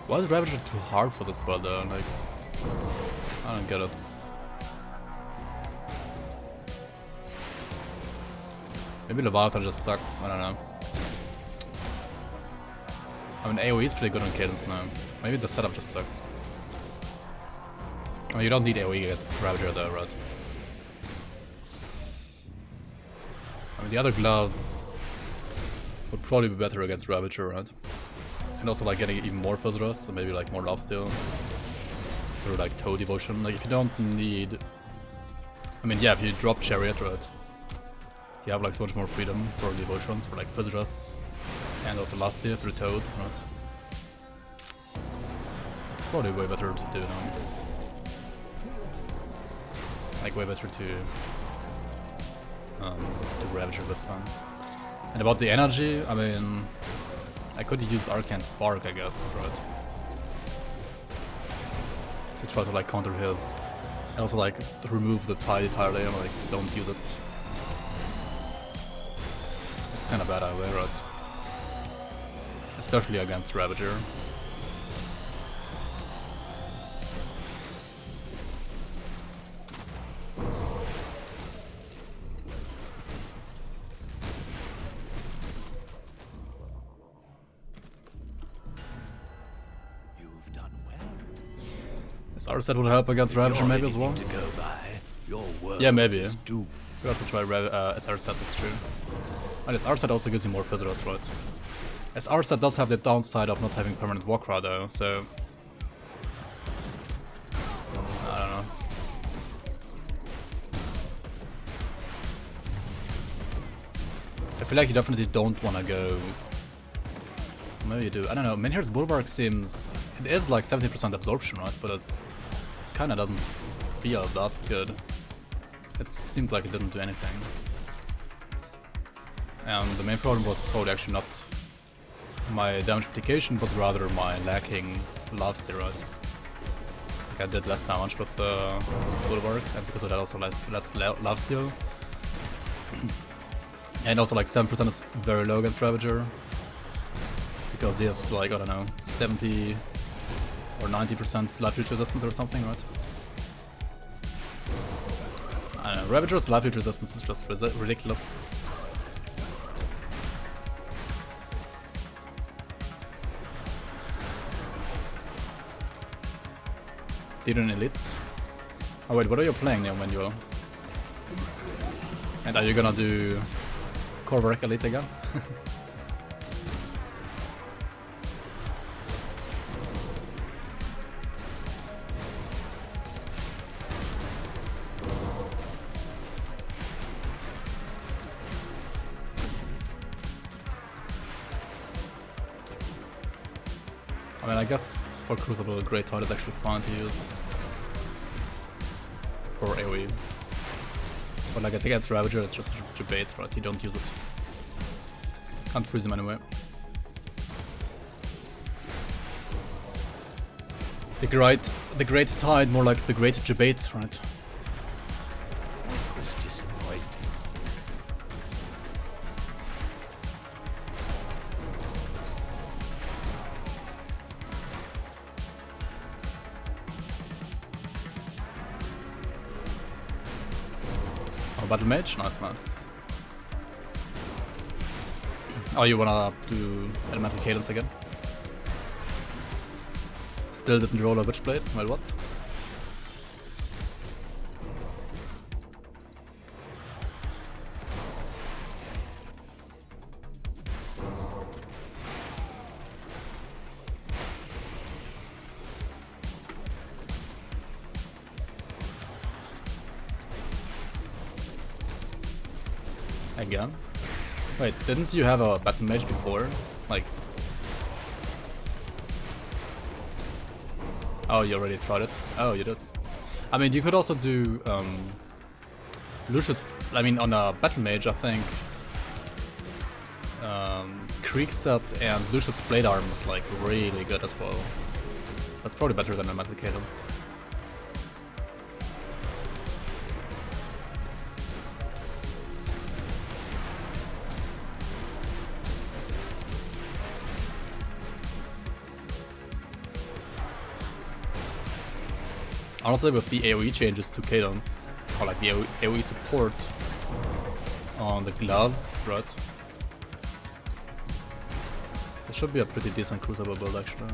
Why is Ravager too hard for this spell though? Like, I don't get it. Maybe Leviathan just sucks, I don't know. I mean, AoE is pretty good on Cadence now. Maybe the setup just sucks. I mean, you don't need AoE against Ravager though, right? I mean, the other gloves would probably be better against Ravager, right? And also like getting even more Fuzz Rust, and maybe like more lifesteal. Through like Toe Devotion. Like if you don't need... I mean, yeah, if you drop Chariot, right? You have like so much more freedom for devotions, for like Fuzz Rust. And also lifesteal through Toad, right? It's probably way better to do now. Like way better to Ravager with fun. And about the energy, I mean, I could use Arcane Spark, I guess, right? To try to like counter his, and also like remove the tide entirely, and like don't use it. It's kind of bad either way, right? Especially against Ravager. Our set will help against Ravager maybe as well. Yeah, maybe. We also try SR set, that's true. And SR set also gives you more Fizz Rust, right? SR set does have the downside of not having permanent Walkra though, so... I don't know. I feel like you definitely don't want to go... Maybe you do. I don't know. Menhir's Bulwark seems... It is like 70% absorption, right? But it kinda doesn't feel that good. It seemed like it didn't do anything. And the main problem was probably actually not my damage application, but rather my lacking lifesteal, right? Like I did less damage with the Bulwark, and because of that also less lifesteal. And also like 7% is very low against Ravager. Because he has like, I don't know, 70 or 90% life leech resistance or something, right? I don't know, Ravager's life leech resistance is just ridiculous. Did an elite? Oh wait, what are you playing now, Manuel? And are you gonna do Korvarak elite again? I mean, I guess for Crucible, Great Tide is actually fine to use for AoE. But like it's against Ravager, it's just a bait, right? You don't use it. Can't freeze him anyway. The Great Tide, more like the Great Debate, right? Battle Mage? Nice, nice. Oh, you wanna do Elemental Cadence again? Still didn't roll a Witchblade? Well, what? Again? Wait, didn't you have a Battle Mage before? Like... Oh, you already tried it? Oh, you did. I mean, you could also do... Lucius... I mean, on a Battle Mage, I think... Creekset and Lucius Blade Arm is like really good as well. That's probably better than a Metal Cadence. Honestly, with the AoE changes to cadence, or like the AoE support on the gloves, right? It should be a pretty decent Crucible build actually.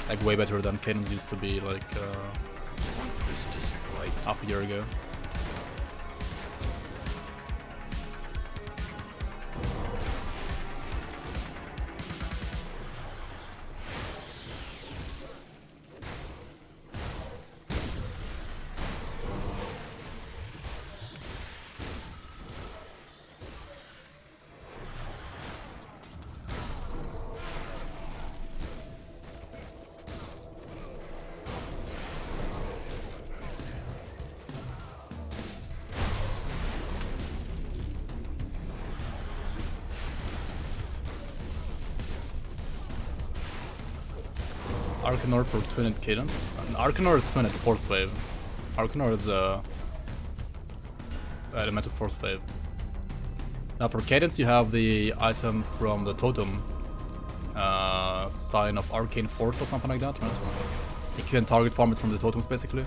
Like way better than cadence used to be like half a year ago. Arcanor for twined cadence. And Arcanor is twined force wave. Arcanor is elemental force wave. Now for cadence you have the item from the totem, sign of arcane force or something like that, right? You can target farm it from the totems basically.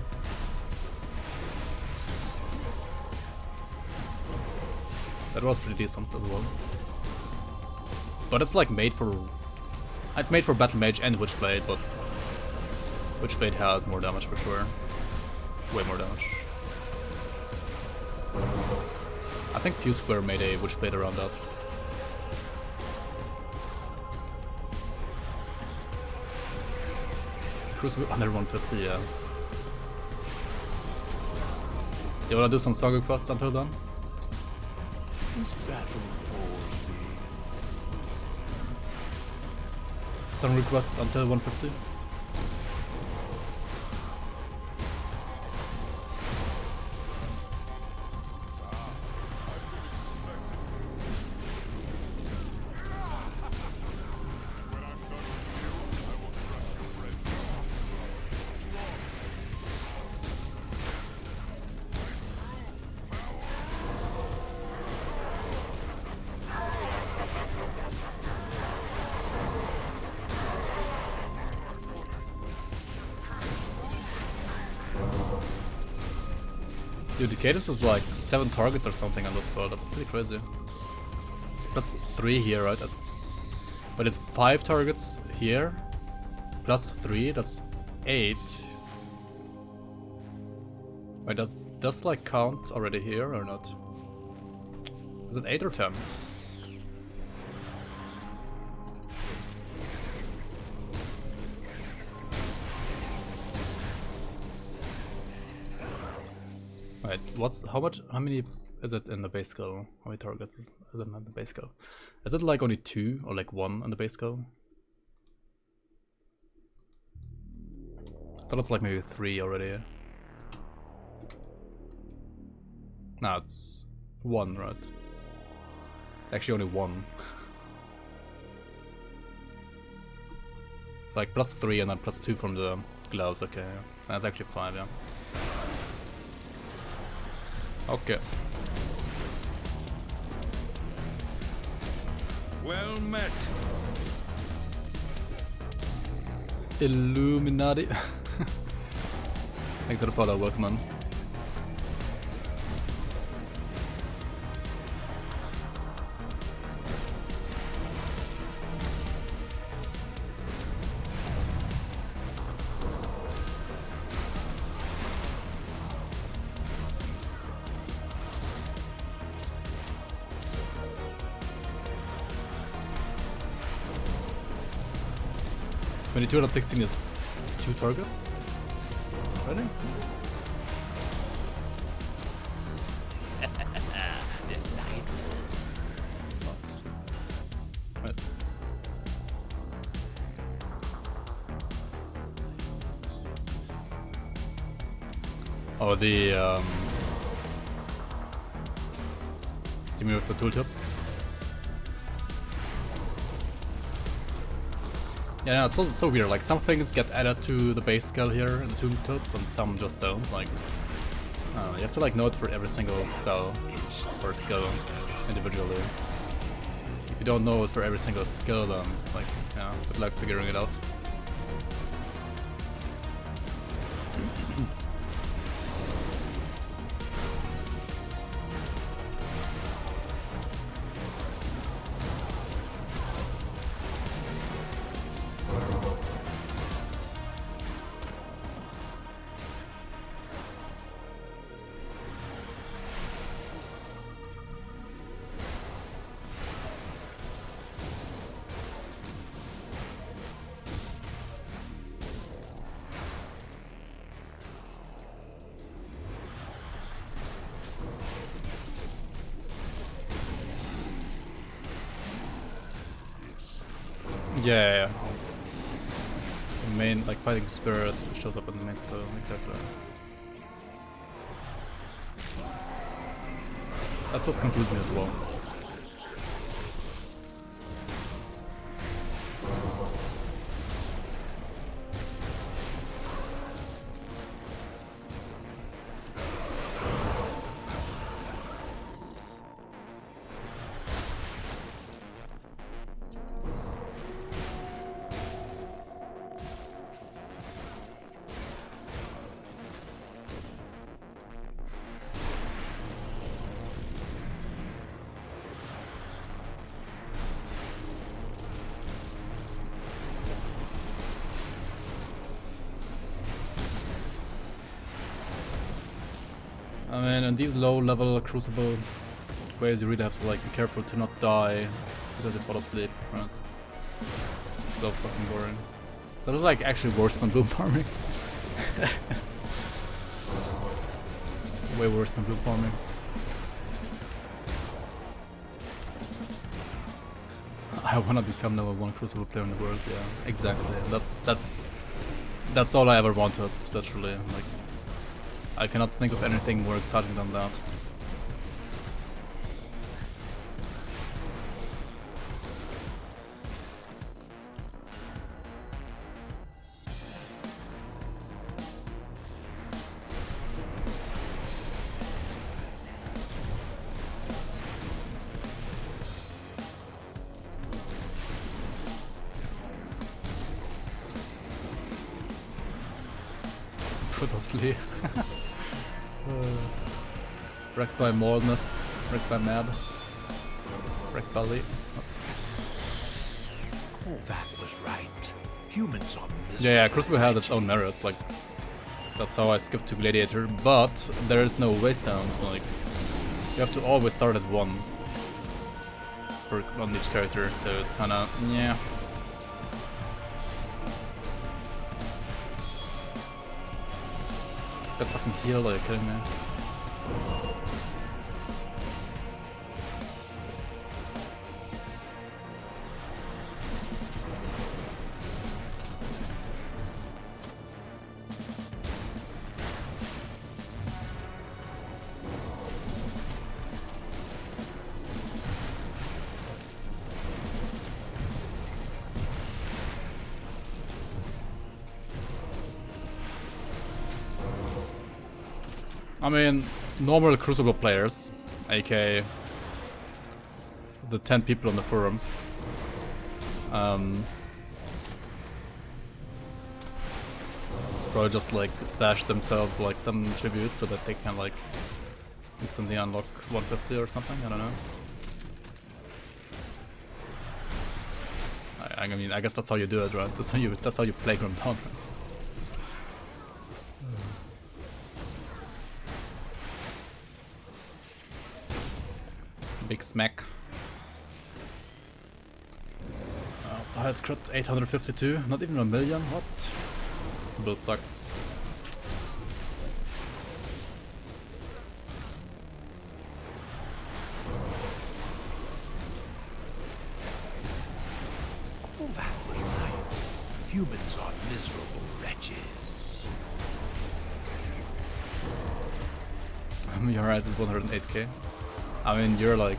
That was pretty decent as well. But it's like made for... It's made for Battle Mage and Witchblade, but Witchblade has more damage for sure. Way more damage. I think Pew Square made a Witchblade around that. Crucible under 150, yeah. You wanna do some Saga quests until then? This battle bores me. Some requests until 150? Dude, the cadence is like 7 targets or something on this spell. That's pretty crazy. It's plus 3 here, right? But it's 5 targets here. Plus 3, that's 8. Wait, does like count already here or not? Is it 8 or 10? Wait, how many is it in the base skill? How many targets is it in the base skill? Is it like only 2 or like 1 in the base skill? I thought it's like maybe 3 already. No, it's 1, right? It's actually only 1. It's like plus 3 and then plus 2 from the gloves, okay. That's actually 5, yeah. Okay. Well met. Illuminati. Thanks for the follow, Workman. When 216 is 2 targets? Ready? Right. Oh, the you mean with the tooltips? Yeah, no, it's so weird. Like some things get added to the base skill here in the tooltips, and some just don't. Like it's, I don't know, you have to like note for every single spell or skill individually. If you don't know it for every single skill, then like, yeah, good luck figuring it out. Yeah. The main, like, fighting spirit shows up in the main spell, exactly. That's what confused me as well. I mean, in these low-level Crucible ways, you really have to like be careful to not die because you fall asleep, right? It's so fucking boring. This is like actually worse than bloom farming. It's way worse than bloom farming. I wanna become #1 Crucible player in the world. Yeah, exactly. That's all I ever wanted. Literally, like. I cannot think of anything more exciting than that. Put us sleep. Wrecked by Maudness, wrecked by Mad, wrecked by Lee. Oh, that was right. Humans are miserable. Yeah, Crucible has its own merits, like, that's how I skipped to Gladiator, but there is no waste downs, like, you have to always start at 1 on each character, so it's kinda, yeah. Got fucking healed, are you kidding me? I mean, normal Crucible players, aka the 10 people on the forums, probably just like stash themselves like some tributes so that they can like instantly unlock 150 or something, I don't know. I mean, I guess that's how you do it, right? That's how you play Grim Dawn, right? Big smack. What's the highest crit? 852? Not even 1,000,000? What? Build sucks. Oh, that was right. Humans are miserable wretches. Your rise is 108k. I mean, you're like...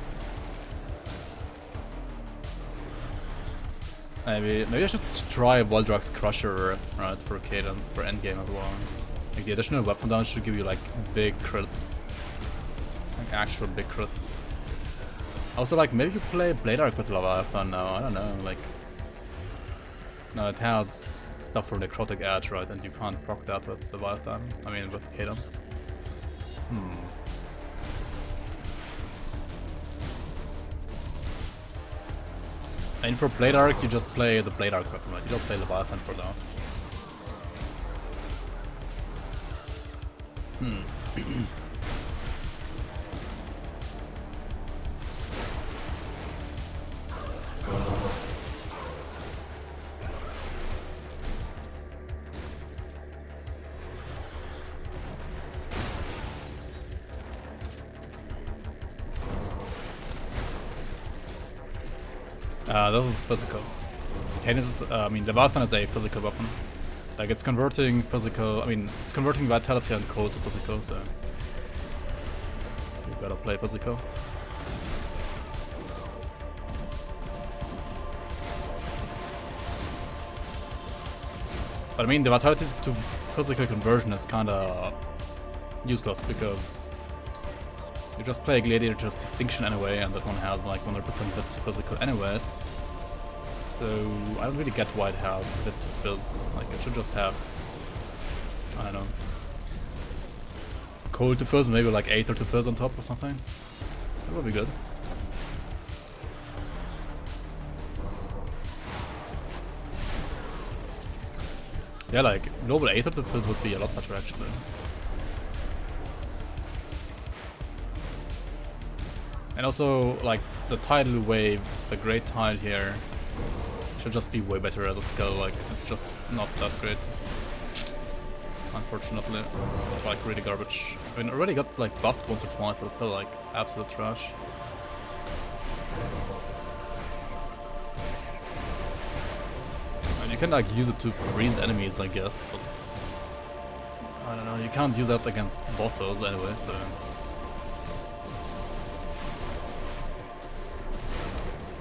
Maybe I should try Voldrak's Crusher, right, for cadence, for endgame as well. Like, the additional weapon down should give you like big crits. Like actual big crits. Also, like, maybe you play Blade Arc with Leviathan now, I don't know, like... No, it has stuff for Necrotic Edge, right, and you can't proc that with Leviathan. I mean, with cadence. And for Blade Arc, you just play the Blade Arc weapon, right? You don't play Leviathan for that. This is physical. Cadence is, I mean, Leviathan is a physical weapon. Like, it's converting physical, I mean, it's converting vitality and cold to physical, so you gotta play physical. But I mean, the vitality to physical conversion is kinda useless because you just play Gladiator's Distinction anyway, and that one has like 100% hit to physical anyways. So I don't really get why it has hit to fizz. Like, it should just have, I don't know, cold to fizz, maybe like Aether to fizz on top or something. That would be good. Yeah, like, global Aether to fizz would be a lot better actually. And also, like, the tidal wave, the great tide here, should just be way better as a skill. Like, it's just not that great. Unfortunately. It's like really garbage. I mean, I already got like buffed once or twice, but it's still like absolute trash. And you can like use it to freeze enemies, I guess, but I don't know, you can't use that against bosses anyway, so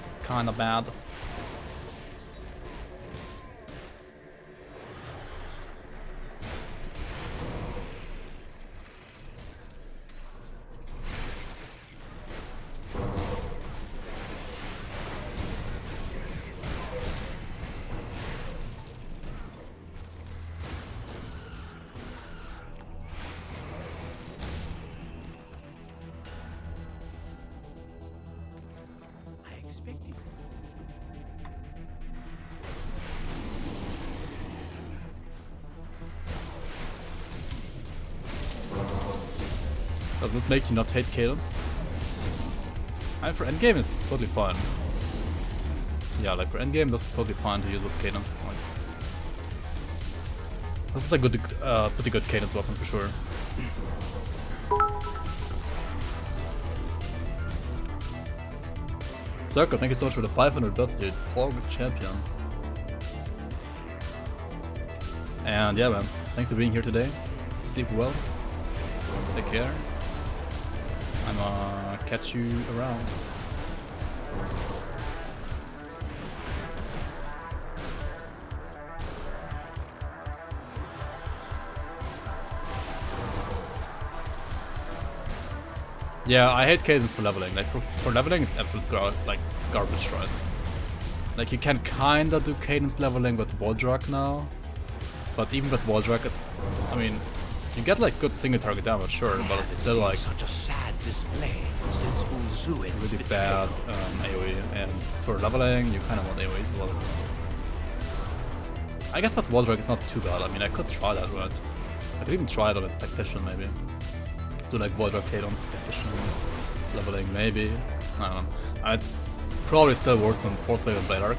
it's kinda bad. Does this make you not hate Cadence? And for endgame it's totally fine. Yeah, like for endgame this is totally fine to use with Cadence. Like, this is a good, pretty good Cadence weapon for sure. Circle, thank you so much for the 500 bits, dude. Poor champion. And yeah, man, thanks for being here today. Sleep well. Take care. I'ma catch you around. Yeah, I hate Cadence for leveling. Like for leveling, it's absolute garbage, right? Like you can kinda do Cadence leveling with Waldrak now, but even with Waldrak, it's, I mean, you get like good single target damage, sure, but it's still like such a sad display since really bad AoE. And for leveling, you kind of want AoE as well. I guess with Waldrak it's not too bad. I mean, I could try that, right? I could even try it on a Tactician maybe. Do like Waldrak Cadence, Tactician leveling maybe. I don't know. It's probably still worse than Force Wave and Blade Arc,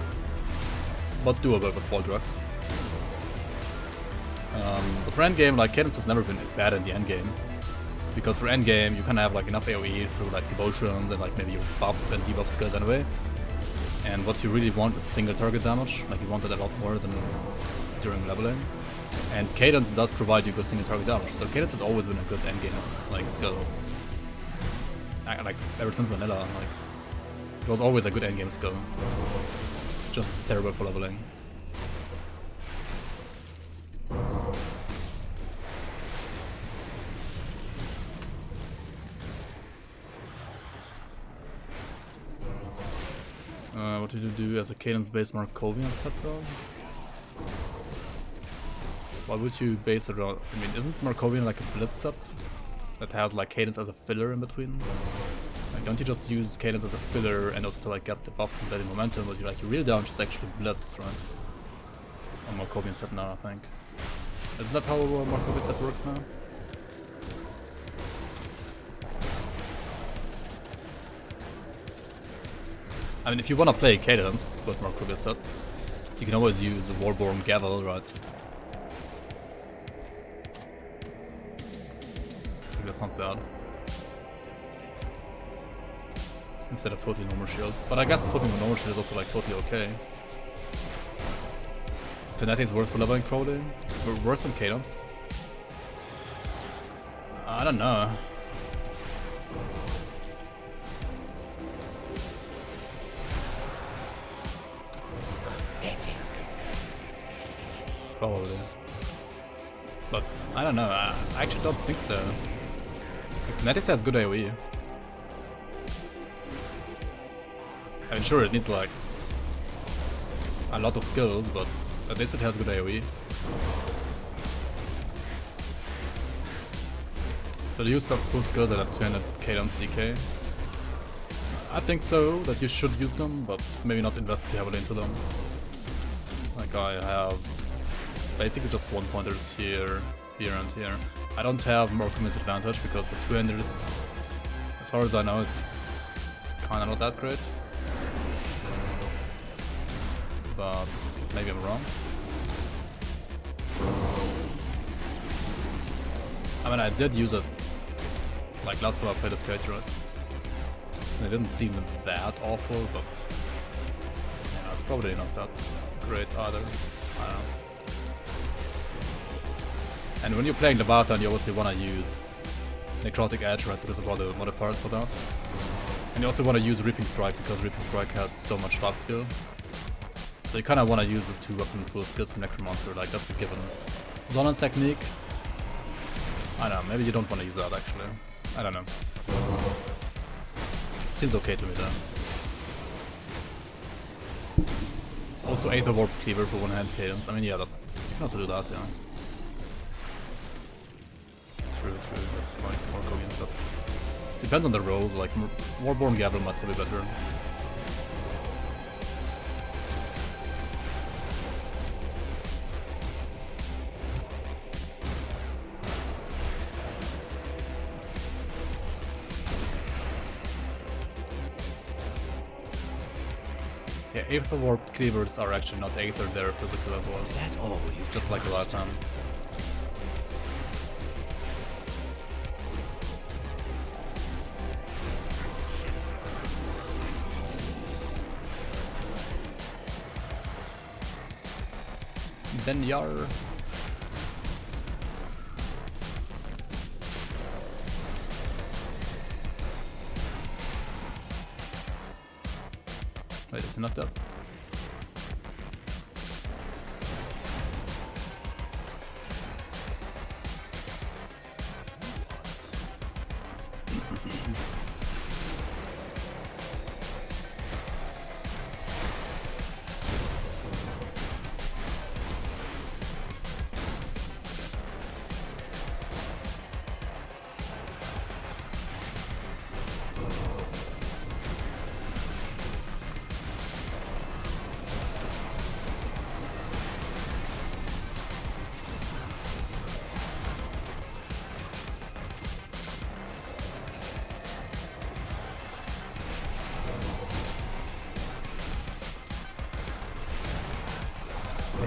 but doable with Waldraks. But for endgame, like Cadence has never been bad in the endgame, because for endgame you kind of have like enough AoE through like devotions and like maybe your buff and debuff skills anyway. And what you really want is single target damage. Like you want it a lot more than during leveling. And Cadence does provide you good single target damage. So Cadence has always been a good endgame like skill. Like ever since vanilla, like it was always a good endgame skill. Just terrible for leveling. What did you do as a Cadence-based Markovian set though? Why would you base it around? I mean, isn't Markovian like a blitz set that has like Cadence as a filler in between? Like, don't you just use Cadence as a filler and also to like get the buff from Bloody Momentum, but you like your real damage is actually blitz, right? On Markovian set now, I think. Isn't that how Markovian set works now? I mean, if you wanna play Cadence with Markovian set, you can always use a Warborn Gavel, right? I think that's not bad. Instead of totally normal shield. But I guess totally normal shield is also like totally okay. Peneti's worse for leveling Crowley? Worse than Cadence? I don't know. Probably. But I don't know, I actually don't think so. Peneti's has good AoE. I mean, sure, it needs like a lot of skills, but at least it has good AoE. So the use full skills at 200 cadence DK. I think so, that you should use them, but maybe not invest too heavily into them. Like I have basically just one pointers here, here and here. I don't have Morkum's advantage because the 200 is, as far as I know, it's kinda not that great. But maybe I'm wrong. I mean, I did use it like last time I played a skate, right? And it didn't seem that awful, but yeah, it's probably not that great either. I don't know. And when you're playing Leviathan, you obviously want to use Necrotic Edge, right? Because of all the modifiers for that. And you also want to use Reaping Strike because Reaping Strike has so much lifesteal. So you kind of want to use the 2 weapon full skills from Necromancer, like that's a given. Zonan's technique, I don't know, maybe you don't want to use that actually. I don't know. Seems okay to me though. Also Aether Warp Cleaver for one hand cadence. I mean, yeah, that, you can also do that, yeah. True, like more Kogi and stuff. Depends on the roles, like Warborn Gavel might still be better. Yeah, Aether Warp Cleavers are actually not Aether, they're physical as well. Is that all you just like the last time. Then Yar. Wait, is it not that?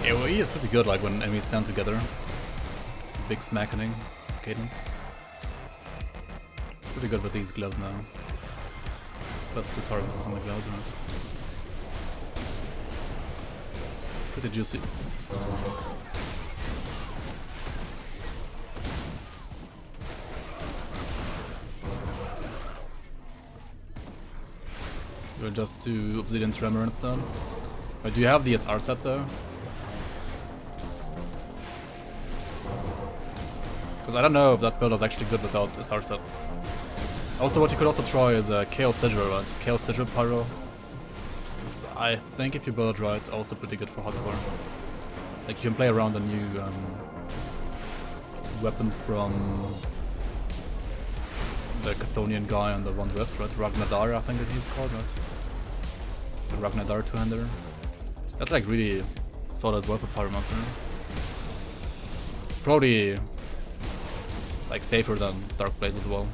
AoE is pretty good, like when enemies stand together. Big smackening cadence. It's pretty good with these gloves now. Plus 2 targets on the gloves, right? It's pretty juicy. We'll just do Obsidian Tremor instead. Wait, do you have the SR set though? Because I don't know if that build is actually good without SR set. Also, what you could also try is Chaos Sigil, right? Chaos Sigil Pyro. I think if you build it right, also pretty good for hardcore. Like you can play around a new weapon from the Chthonian guy on the One Rift, right? Ragnadar, I think that he's called, right? The Ragnadar two-hander. That's like really solid as well for Pyromancer. Probably like safer than Dark Blaze as well.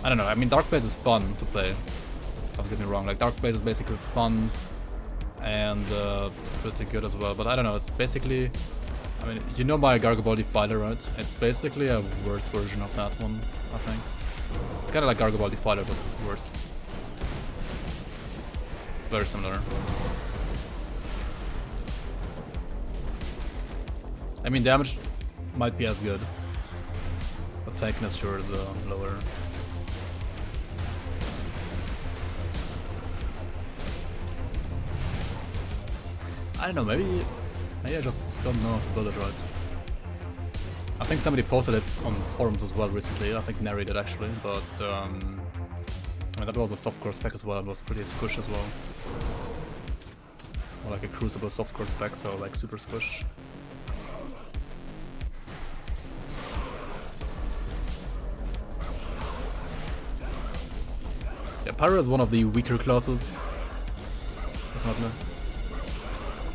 I don't know, I mean Dark Blaze is fun to play. Don't get me wrong, like Dark Blaze is basically fun and pretty good as well, but I don't know, it's basically, I mean, you know my Gargobaldi Fighter, right? It's basically a worse version of that one, I think. It's kind of like Gargobaldi Fighter, but worse. It's very similar. I mean, damage might be as good, but tankiness sure is lower. I don't know, maybe I just don't know how to build it right. I think somebody posted it on forums as well recently, I think Nary did actually, but I mean, that was a softcore spec as well, and was pretty squish as well. Or like a Crucible softcore spec, so like super squish. Yeah, Pyro is one of the weaker classes. Definitely.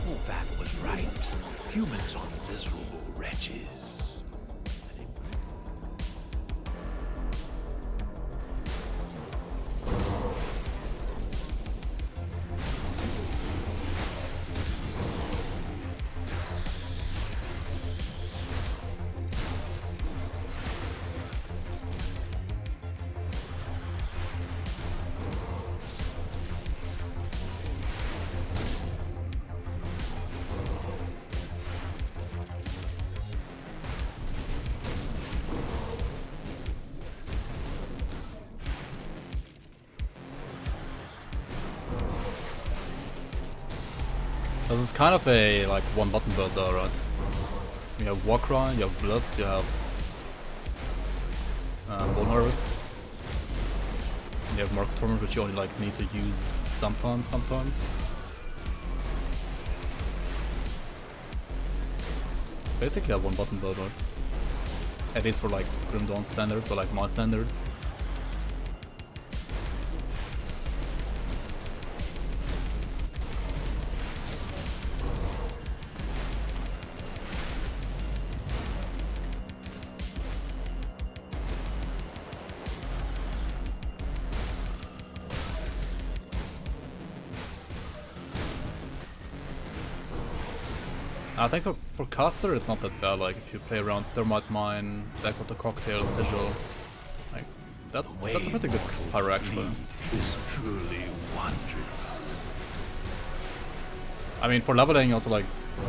Oh, that was right. Humans are miserable wretches. This is kind of a like one button build though, right? You have Warcry, you have Bloods, you have Bone Harvest. And you have Mark Torment, which you only like need to use sometimes. It's basically a one button build, right? At least for like Grim Dawn standards or like my standards. I think for caster it's not that bad, like if you play around Thermite Mine, deck with the Cocktail, Sigil, like that's a pretty good pyro actually. Is truly wondrous. I mean for leveling also like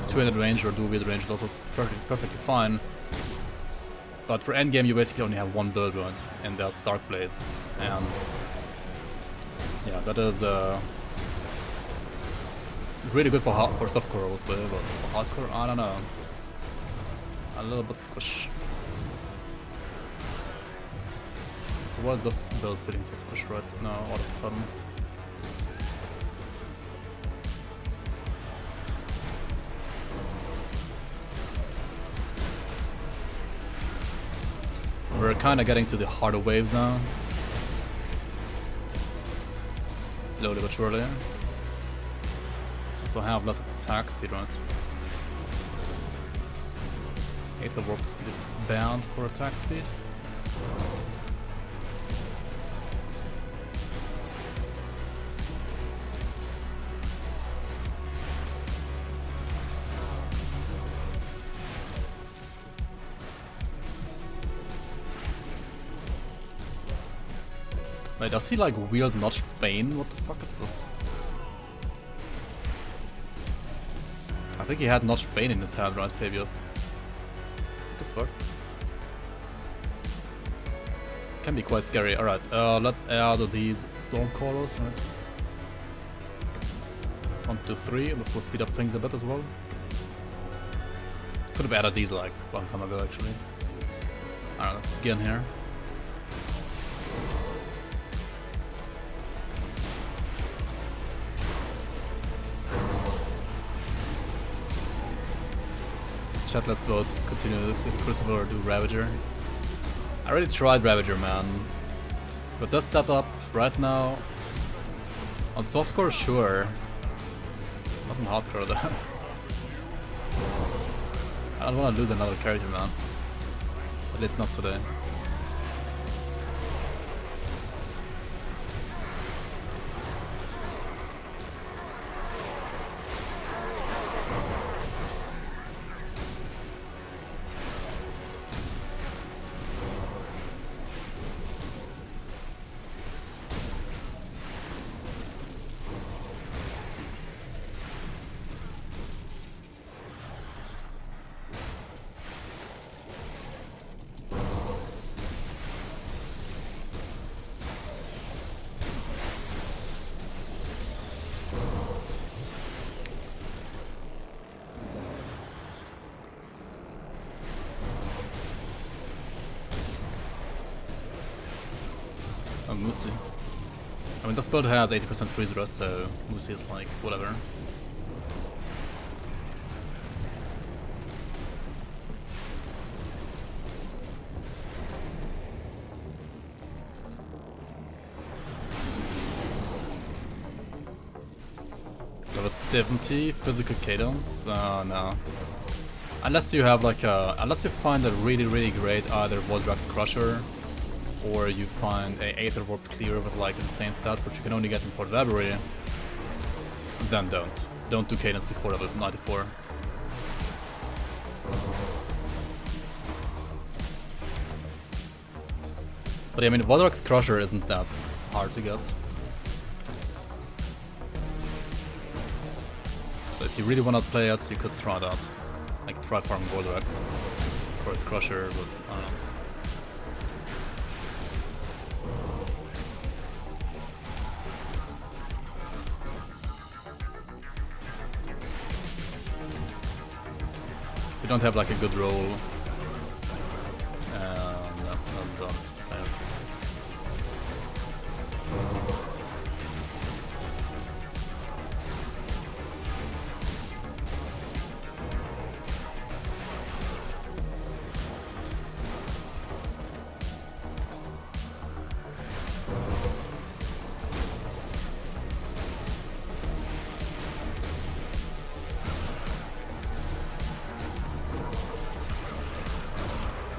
200 range or dual wield range is also perfectly fine. But for endgame you basically only have one build right, and that's Dark Blaze. And yeah, that is really good for softcore obviously, but for hardcore, I don't know. A little bit squish. So why is this build feeling so squish right now all of a sudden? We're kinda getting to the harder waves now. Slowly but surely. Also have less attack speed, right? 8 of warp speed bound for attack speed. Wait, does he like wield Notched Bane? What the fuck is this? I think he had Notched Bane in his hand, right, Fabius? What the fuck? Can be quite scary. Alright, let's add these Stormcallers, right? 1, 2, 3, this will speed up things a bit as well. Could have added these like a long time ago actually. Alright, let's begin here. Chat, let's vote. Continue with Crucible or do Ravager. I already tried Ravager, man. But this setup right now on softcore, sure. Not on hardcore though. I don't want to lose another character, man. At least not today. Musi. I mean, this build has 80% freeze rest, so Musi is like, whatever. Level 70 physical cadence? No. Unless you have like a, unless you find a really great either Voldrax Crusher, or you find a Aether Warp Clear with like insane stats, which you can only get in Port Valerie, then don't. Don't do cadence before level 94. But yeah, I mean, Voldrax Crusher isn't that hard to get. So if you really want to play it, you could try that. Like try farming Voldrax. Of course, Crusher, but I don't know. We don't have like a good roll. No, don't.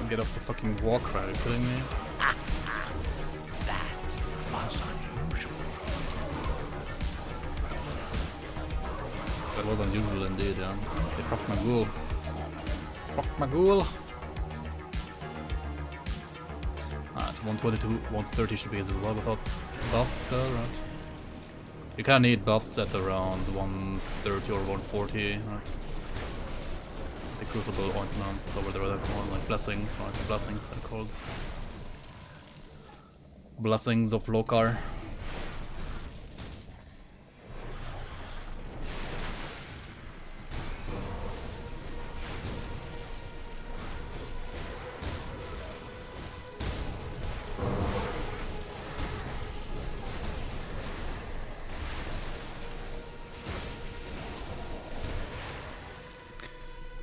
Get off the fucking walk, are you kidding me? That was unusual. That was unusual indeed, yeah. They fucked my ghoul. Fuck my ghoul! Alright, 122, 130 should be easy as well without buffs though, right? You kinda need buffs at around 130 or 140, right? The Crucible ointments, or whatever they're called, like blessings, right? Blessings they're called. Blessings of Lokar.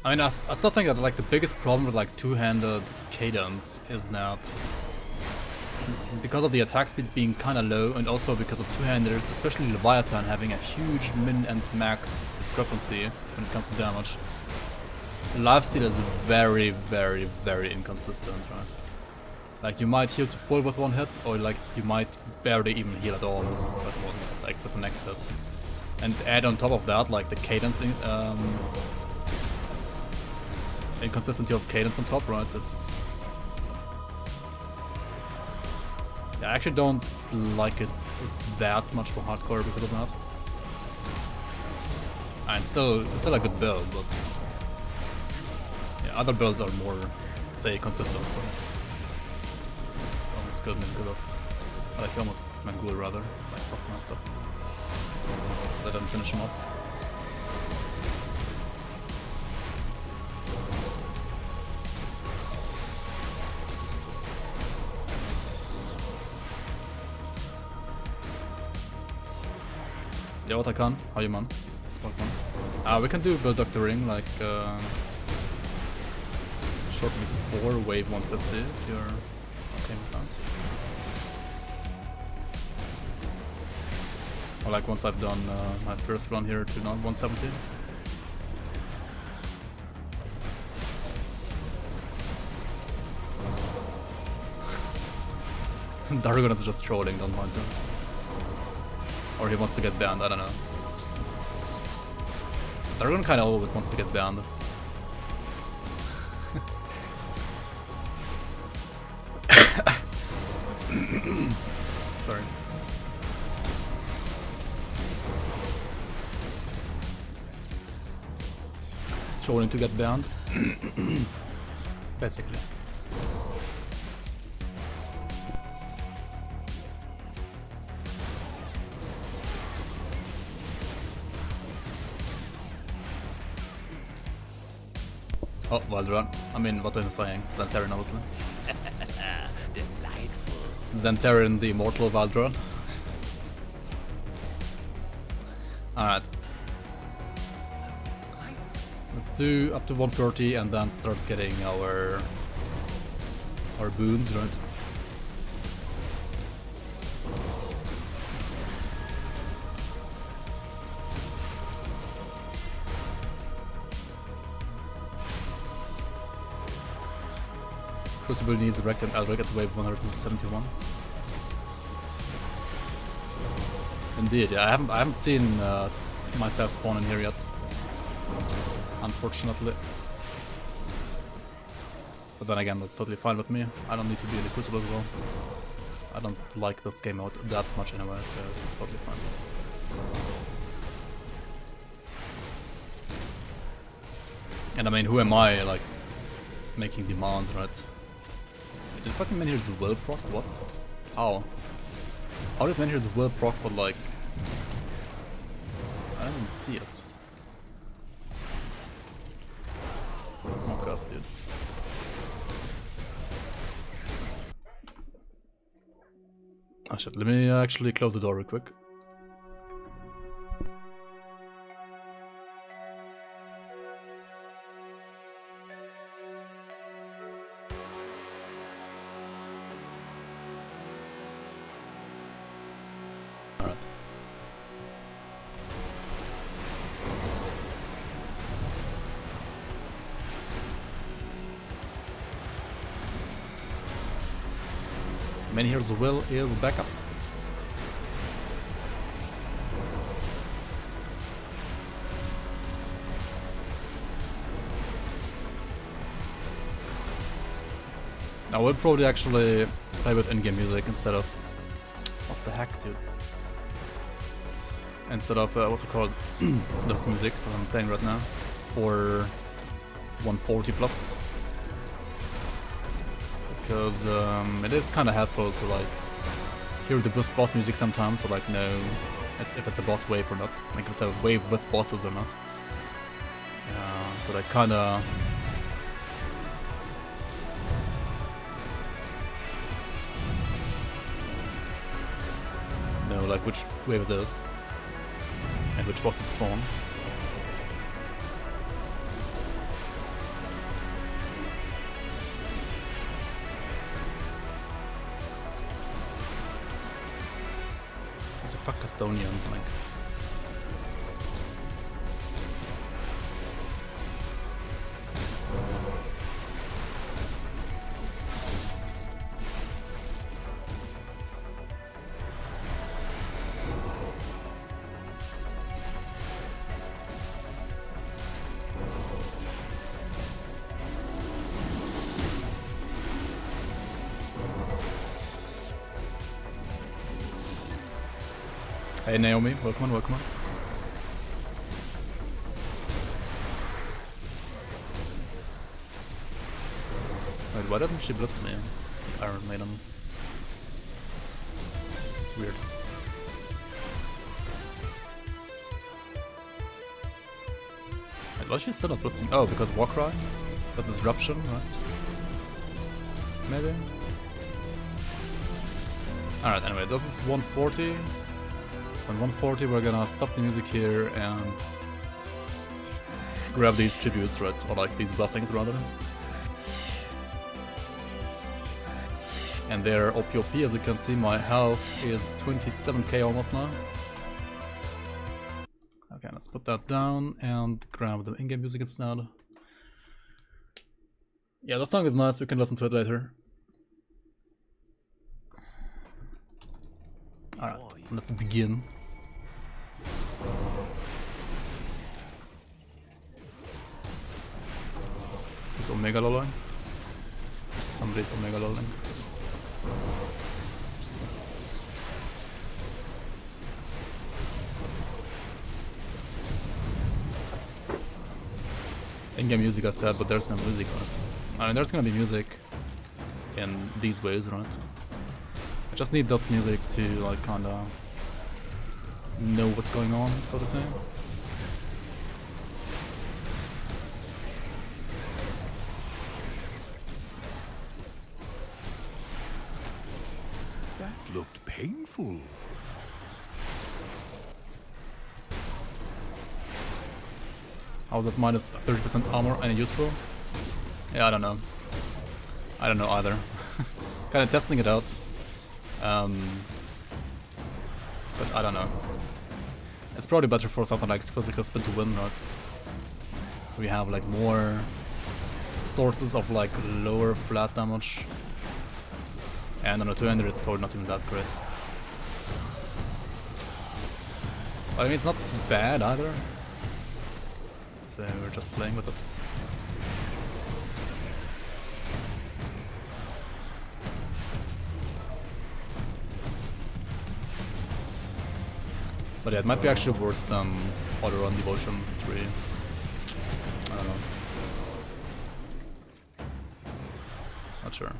I mean, I still think that like the biggest problem with like two-handed cadence is that because of the attack speed being kind of low, and also because of two-handers, especially Leviathan having a huge min and max discrepancy when it comes to damage, lifesteal is very inconsistent, right? Like you might heal to full with one hit, or like you might barely even heal at all with one, like with the next hit. And add on top of that like the cadence inconsistency of cadence on top, right? It's... Yeah, I actually don't like it that much for hardcore because of that. And it's still a good build, but yeah, other builds are more, say, consistent. It's almost good and good off. I like almost Mangul rather, like fuck my stuff. Let them finish him off. Yeah, what I can. How you man? We can do build Dr. Ring like shortly before wave 150 if you're okay with that. Or like once I've done my first run here to 170. Dargon is just trolling, don't mind him. Or he wants to get banned, I don't know. Dargon kinda always wants to get banned. Sorry. Trolling to get banned. Basically. Oh, well done. I mean, what am I saying? Zantarian, obviously. Delightful. Xantarin the Immortal Valdron. Alright. Let's do up to 130 and then start getting our boons, right? Crucible needs Rect and Eldrick at wave 171. Indeed, yeah, I haven't seen myself spawn in here yet, unfortunately. But then again, that's totally fine with me. I don't need to be in the Crucible as well. I don't like this game out that much anyway, so it's totally fine. And I mean, who am I, like, making demands, right? Did fucking Menhirs will proc? What? How? How did Menhirs will proc, but like... I didn't see it. Smoke us, dude. Oh shit, let me actually close the door real quick. Menhir's will is back up. I would probably actually play with in-game music instead of... What the heck, dude? Instead of, what's it called? This music that I'm playing right now. For 140 plus. Because it is kind of helpful to like hear the boss music sometimes, so like know if it's a boss wave or not, like if it's a wave with bosses or not. So like kind of know like which wave it is and which bosses spawn. Chthonians, like. Hey Naomi, welcome on, welcome on. Wait, why didn't she blitz me? Iron Maiden. It's weird. Wait, why is she still not blitzing? Oh, because Warcry? Got disruption, right? Maybe? Alright, anyway, this is 140. So on 140 we're gonna stop the music here and grab these tributes, right? Or like these blessings rather. And they're OP, as you can see my health is 27k almost now. Okay, let's put that down and grab the in-game music instead. Yeah, that song is nice, we can listen to it later. Alright, let's begin. Is Omega lolling? Somebody's Omega lolling. In-game music I said, but there's no music on it. I mean, there's gonna be music in these ways, right? I just need this music to like kinda know what's going on, so to say. painful. How's that minus 30% armor any useful? Yeah, I don't know. I don't know either. Kinda testing it out. But I don't know. It's probably better for something like physical spin to win, right? We have like more sources of like lower flat damage. And on a 2-hander it's probably not even that great. But I mean, it's not bad either. So we're just playing with it. But yeah, it might be actually worse than Order on Devotion 3. I don't know. Not sure.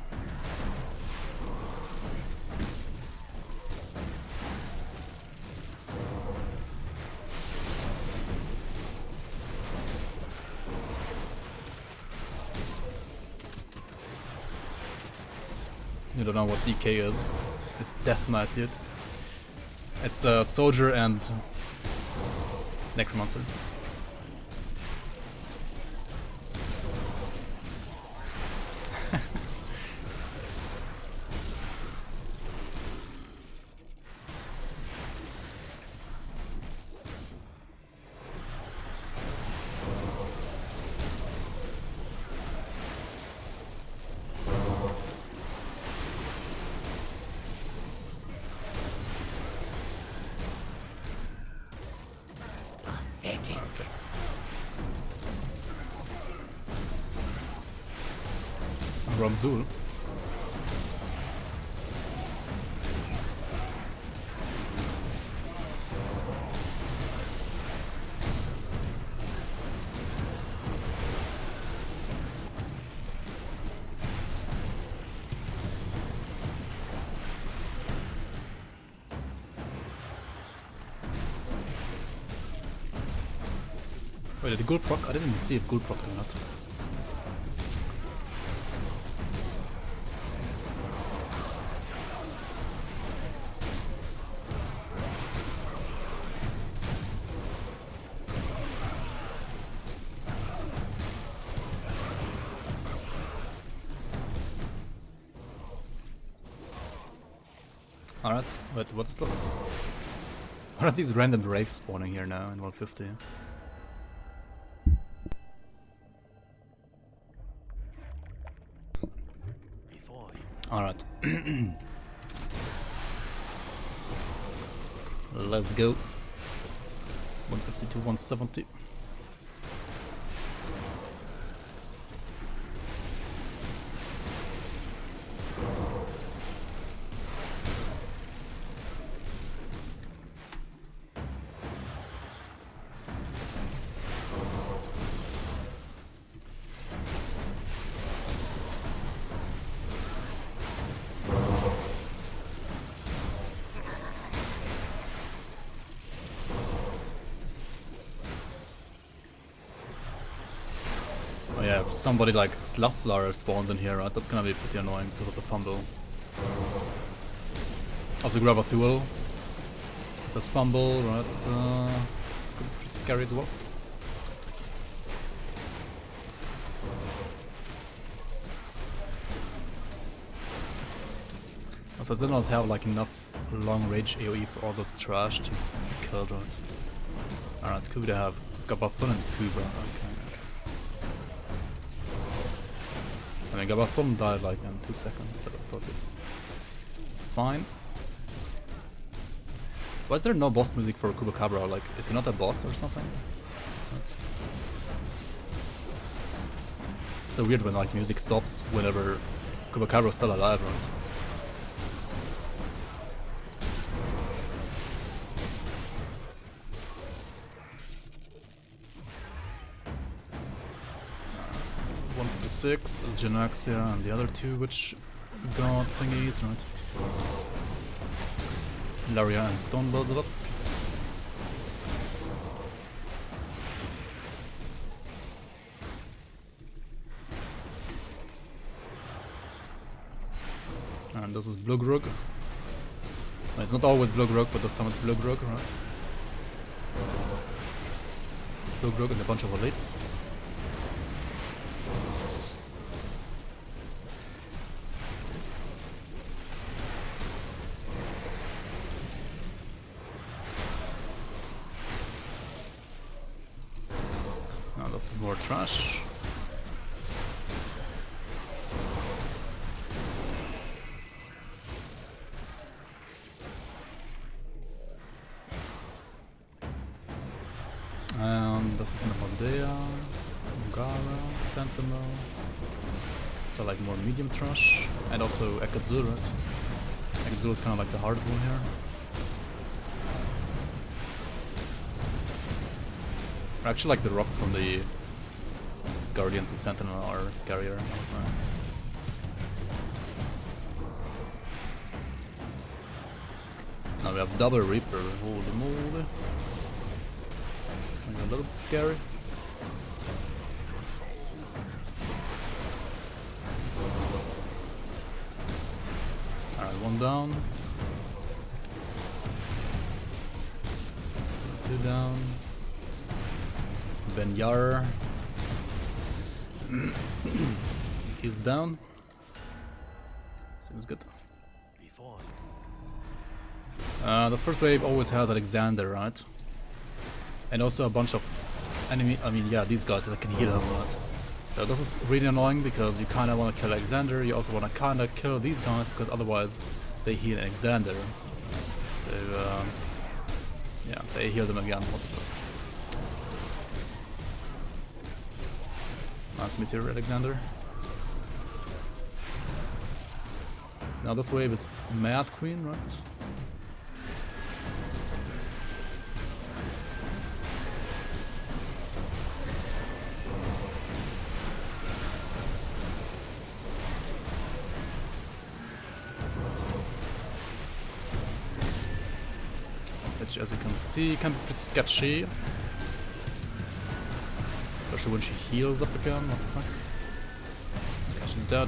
You don't know what DK is. It's Deathknight, dude. It's a soldier and necromancer. Ramzul. Wait, did Ghoul proc? I didn't even see if Ghoul proc or not. Alright, wait, what's this? What are these random wraiths spawning here now in 150? Alright. Let's go. 150 to 170. Oh yeah, if somebody like Slothslar spawns in here, right? That's gonna be pretty annoying because of the fumble. Also grab a Thuel. This fumble, right? Could be pretty scary as well. Also, I still don't have like enough long range AoE for all this trash to be killed, right? Alright, could we have Gabathun and Kubra? Okay. I mean, Gabathun died like in 2 seconds, so that's totally fine. Why is there no boss music for Kubakabra? Like, is he not a boss or something? What? It's so weird when like music stops whenever Kubakabra is still alive, right? Six is Janaxia and the other two which got thingies, right? Laria and Stone Basilisk. And this is Blugrug. It's not always Blogrok, but there's sometimes Blogrok, right? Blogrok and a bunch of elites. Now this is more trash. And this is Namadea, Ungara, Sentinel. So like more medium trash. And also Ekadzul, right? Ekadzul is kind of like the hardest one here. Actually, like the rocks from the Guardians and Sentinel are scarier, I would say. Now we have double Reaper, holy moly. Something a little bit scary. Alright, one down. Two down. Ben Yar. He's down. Seems good. This first wave always has Alexander, right? And also a bunch of enemy. I mean, yeah, these guys that can heal him, right? So this is really annoying because you kind of want to kill Alexander. You also want to kind of kill these guys because otherwise they heal Alexander. So yeah, they heal them again. What the fuck? Nice meteor, Alexander. Now this wave is Mad Queen, right? Which, as you can see, can be pretty sketchy. Especially when she heals up again, what the fuck? Okay, she's dead.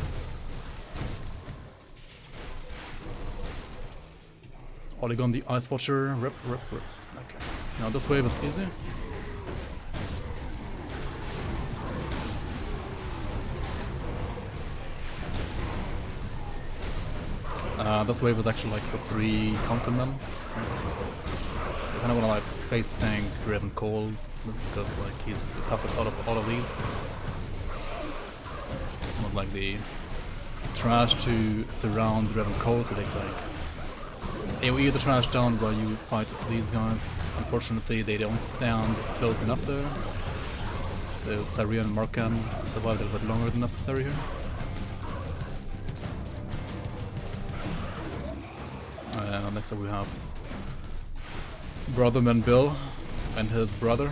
Polygon the Ice Watcher, rip. Okay. Now this wave is easy. This wave is actually like the 3 countermen. So I kinda wanna like face tank Driven Cole because like he's the toughest out of all of these. Not like the trash to surround Driven Cole so they can like AoE the trash down while you fight these guys. Unfortunately they don't stand close enough there. So Sarian and Markan survived a little bit longer than necessary here. Next up we have Brotherman Bill and his brother.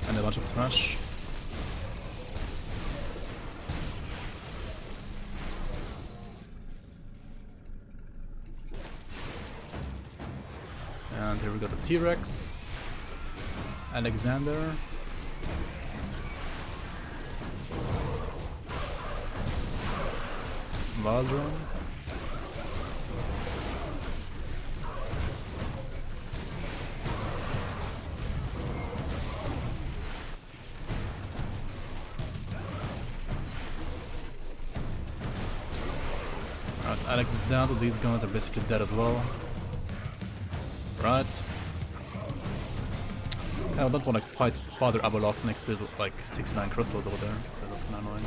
And a bunch of trash. And here we got the T-Rex, Alexander, Valdron, Alex is down, so these guys are basically dead as well. Right. I don't want to fight Father Abeloth next to his like 69 crystals over there, so that's kinda annoying.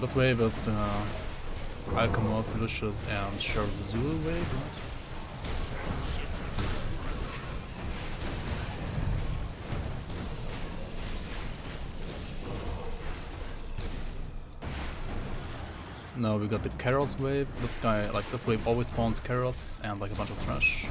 This wave is the Alchemist, Lucius, and Sharzul wave, right? Now we got the Karl's wave. This guy, like this wave always spawns Karls and like a bunch of trash.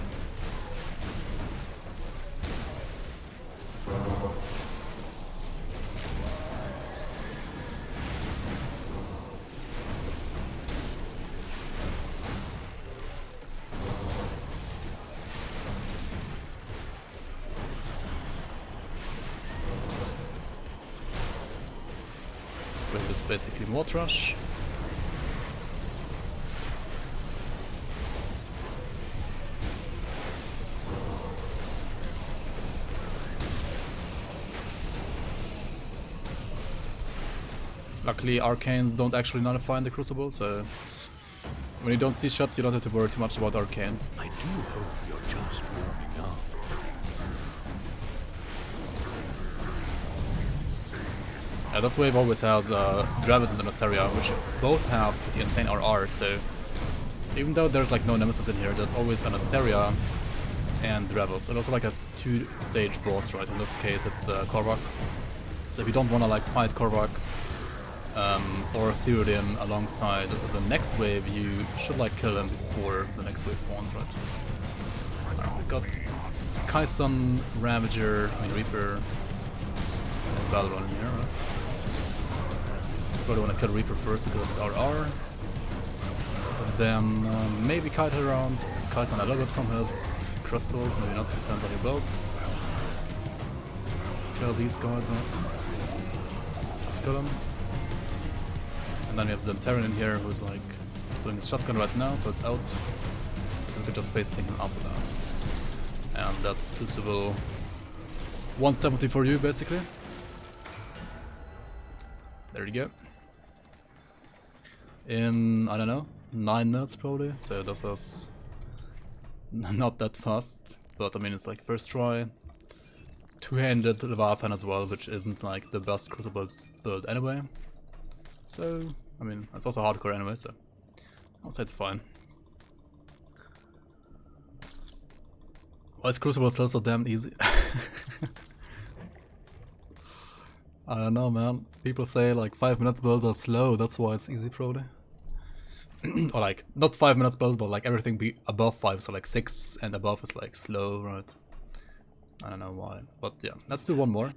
This wave is basically more trash. Luckily, arcanes don't actually nullify in the Crucible, so when you don't see shot, you don't have to worry too much about arcanes. I do hope you're just warming up. Yeah, this wave always has Gravis and the Mysteria, which both have pretty insane RR, so even though there's like no Nemesis in here, there's always a Mysteria and Gravis. And also like a two-stage boss, right? In this case, it's Korvac. So if you don't want to like fight Korvac or Theoden alongside the next wave, you should like kill him before the next wave spawns, right? Alright, we got Kaisen, Ravager, Reaper, and Valorant here, right? Probably want to kill Reaper first because of his RR. Then maybe kite around Kaisen a little bit from his crystals, maybe not, depends on your build. Kill these guys out. Just kill them. And then we have Zemterian in here who's like doing his shotgun right now, so it's out. So we could just face him after that. And that's Crucible 170 for you basically. There you go. In, I don't know, 9 minutes probably, so this is not that fast, but I mean it's like first try. Two-handed Leviathan as well, which isn't like the best Crucible build anyway. So, I mean, it's also hardcore anyway, so I'll say it's fine. Why is Crucible still so damn easy? I don't know, man. People say like 5 minutes builds are slow, that's why it's easy probably. Or like, not 5 minutes build, but like everything be above 5, so like 6 and above is like slow, right? I don't know why, but yeah, let's do one more.